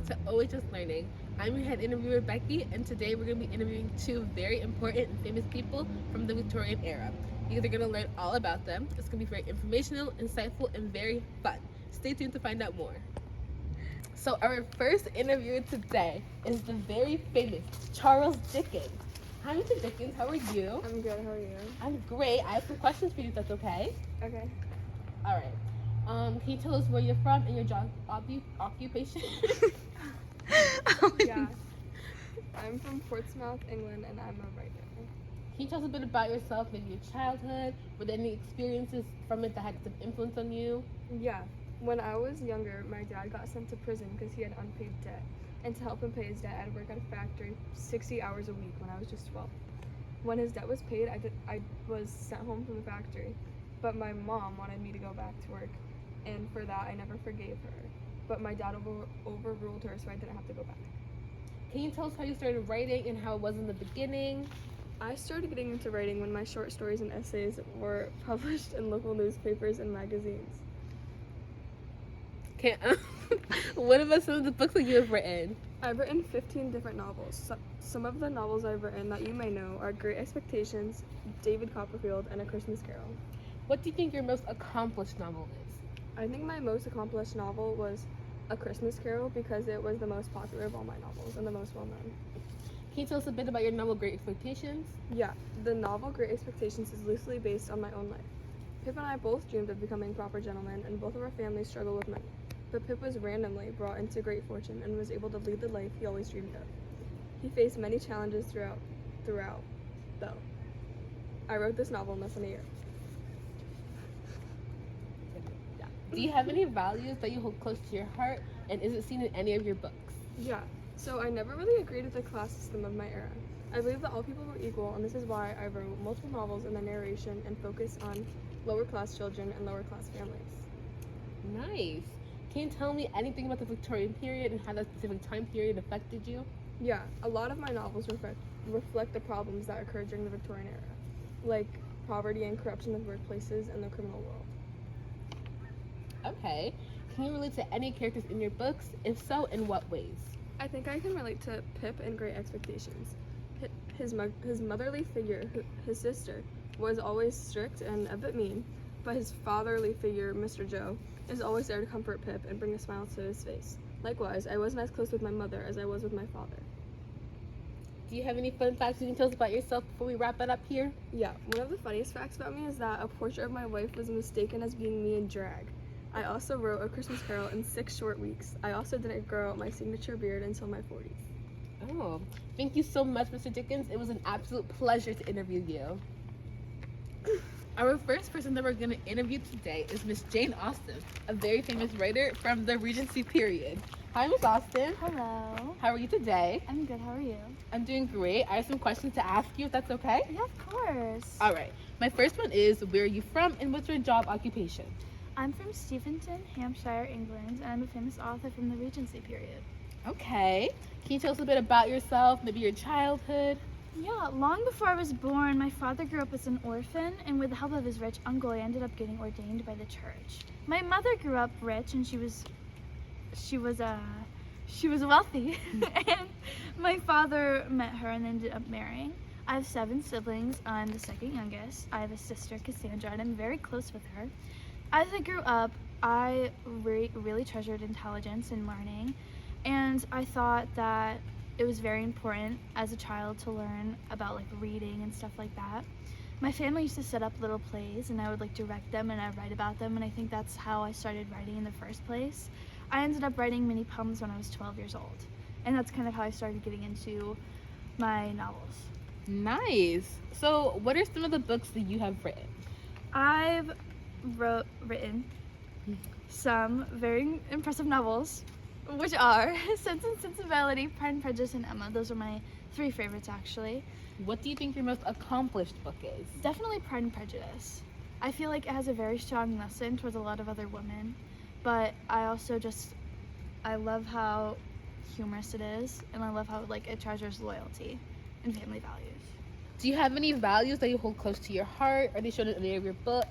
to Always Just Learning. I'm your head interviewer, Becky, and today we're going to be interviewing two very important and famous people from the Victorian era. You're going to learn all about them. It's going to be very informational, insightful, and very fun. Stay tuned to find out more. So our first interviewer today is the very famous Charles Dickens. Hi, Mr. Dickens. How are you? I'm good. How are you? I'm great. I have some questions for you, if that's okay. Okay. All right. Can you tell us where you're from and your job occupation? Yeah. I'm from Portsmouth, England, and I'm a writer. Can you tell us a bit about yourself, maybe your childhood? Were there any experiences from it that had some influence on you? Yeah. When I was younger, my dad got sent to prison because he had unpaid debt. And to help him pay his debt, I had to work at a factory 60 hours a week when I was just 12. When his debt was paid, I was sent home from the factory. But my mom wanted me to go back to work. And for that, I never forgave her. But my dad overruled her, so I didn't have to go back. Can you tell us how you started writing and how it was in the beginning? I started getting into writing when my short stories and essays were published in local newspapers and magazines. What about some of the books that you have written? I've written 15 different novels. Some of the novels I've written that you may know are Great Expectations, David Copperfield, and A Christmas Carol. What do you think your most accomplished novel is? I think my most accomplished novel was A Christmas Carol because it was the most popular of all my novels and the most well-known. Can you tell us a bit about your novel Great Expectations? Yeah, the novel Great Expectations is loosely based on my own life. Pip and I both dreamed of becoming proper gentlemen, and both of our families struggle with money. But Pip was randomly brought into great fortune and was able to lead the life he always dreamed of. He faced many challenges throughout, though. I wrote this novel in less than a year. Do you have any values that you hold close to your heart, and is it seen in any of your books? Yeah, so I never really agreed with the class system of my era. I believe that all people were equal, and this is why I wrote multiple novels in the narration and focus on lower class children and lower class families. Nice. Can you tell me anything about the Victorian period and how that specific time period affected you? Yeah, a lot of my novels reflect the problems that occurred during the Victorian era, like poverty and corruption of workplaces and the criminal world. Okay. Can you relate to any characters in your books? If so, in what ways? I think I can relate to Pip in Great Expectations. His motherly figure, his sister, was always strict and a bit mean, but his fatherly figure, Mr. Joe, is always there to comfort Pip and bring a smile to his face. Likewise, I wasn't as close with my mother as I was with my father. Do you have any fun facts you can tell us about yourself before we wrap it up here? Yeah, one of the funniest facts about me is that a portrait of my wife was mistaken as being me in drag. I also wrote A Christmas Carol in 6 short weeks. I also didn't grow out my signature beard until my 40s. Oh, thank you so much, Mr. Dickens. It was an absolute pleasure to interview you. Our first person that we're going to interview today is Miss Jane Austen, a very famous writer from the Regency period. Hi, Miss Austen. Hello. How are you today? I'm good. How are you? I'm doing great. I have some questions to ask you, if that's okay. Yeah, of course. All right. My first one is, where are you from and what's your job occupation? I'm from Steventon, Hampshire, England, and I'm a famous author from the Regency period. Okay. Can you tell us a bit about yourself, maybe your childhood? Yeah, long before I was born, my father grew up as an orphan, and with the help of his rich uncle, I ended up getting ordained by the church. My mother grew up rich, and she was wealthy, and my father met her and ended up marrying. I have 7 siblings. I'm the second youngest. I have a sister, Cassandra, and I'm very close with her. As I grew up, I really treasured intelligence and learning, and I thought that it was very important as a child to learn about like reading and stuff like that. My family used to set up little plays, and I would like direct them and I'd write about them, and I think that's how I started writing in the first place. I ended up writing mini poems when I was 12 years old, and that's kind of how I started getting into my novels. Nice. So what are some of the books that you have written? I've written some very impressive novels, which are Sense and Sensibility, Pride and Prejudice, and Emma. Those are my 3 favorites, actually. What do you think your most accomplished book is? Definitely Pride and Prejudice. I feel like it has a very strong lesson towards a lot of other women, but I also I love how humorous it is, and I love how like it treasures loyalty and family values. Do you have any values that you hold close to your heart? Are they shown in any of your books?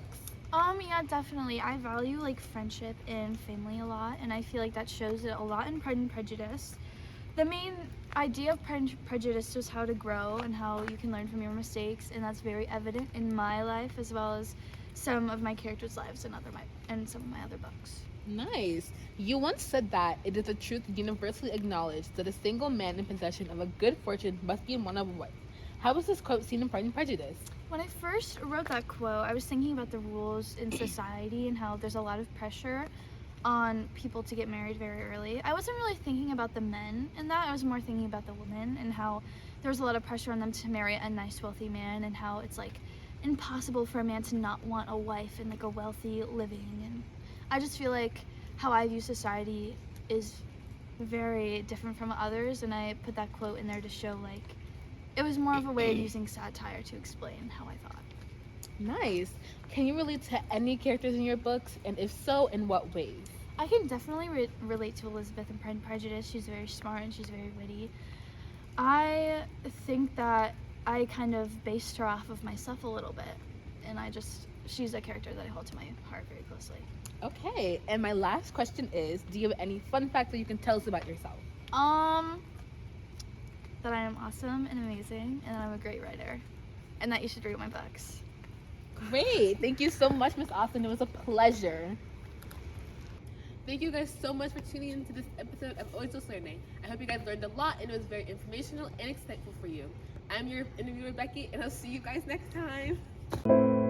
Yeah, definitely. I value like friendship and family a lot, and I feel like that shows it a lot in Pride and Prejudice. The main idea of Pride and Prejudice was how to grow and how you can learn from your mistakes, and that's very evident in my life as well as some of my characters' lives and some of my other books. Nice. You once said that it is a truth universally acknowledged that a single man in possession of a good fortune must be one of a wife. How was this quote seen in Pride and Prejudice? When I first wrote that quote, I was thinking about the rules in society and how there's a lot of pressure on people to get married very early. I wasn't really thinking about the men in that. I was more thinking about the women and how there was a lot of pressure on them to marry a nice, wealthy man, and how it's like impossible for a man to not want a wife and like a wealthy living. And I just feel like how I view society is very different from others, and I put that quote in there to show like it was more of a way of using satire to explain how I thought. Nice. Can you relate to any characters in your books? And if so, in what ways? I can definitely relate to Elizabeth in Pride and Prejudice. She's very smart and she's very witty. I think that I kind of based her off of myself a little bit, and she's a character that I hold to my heart very closely. Okay. And my last question is, do you have any fun facts that you can tell us about yourself? That I am awesome and amazing, and that I'm a great writer, and that you should read my books. Great. Thank you so much, Miss Austin. It was a pleasure. Thank you guys so much for tuning into this episode of Always Just Learning. I hope you guys learned a lot and it was very informational and insightful for you. I'm your interviewer, Becky, and I'll see you guys next time.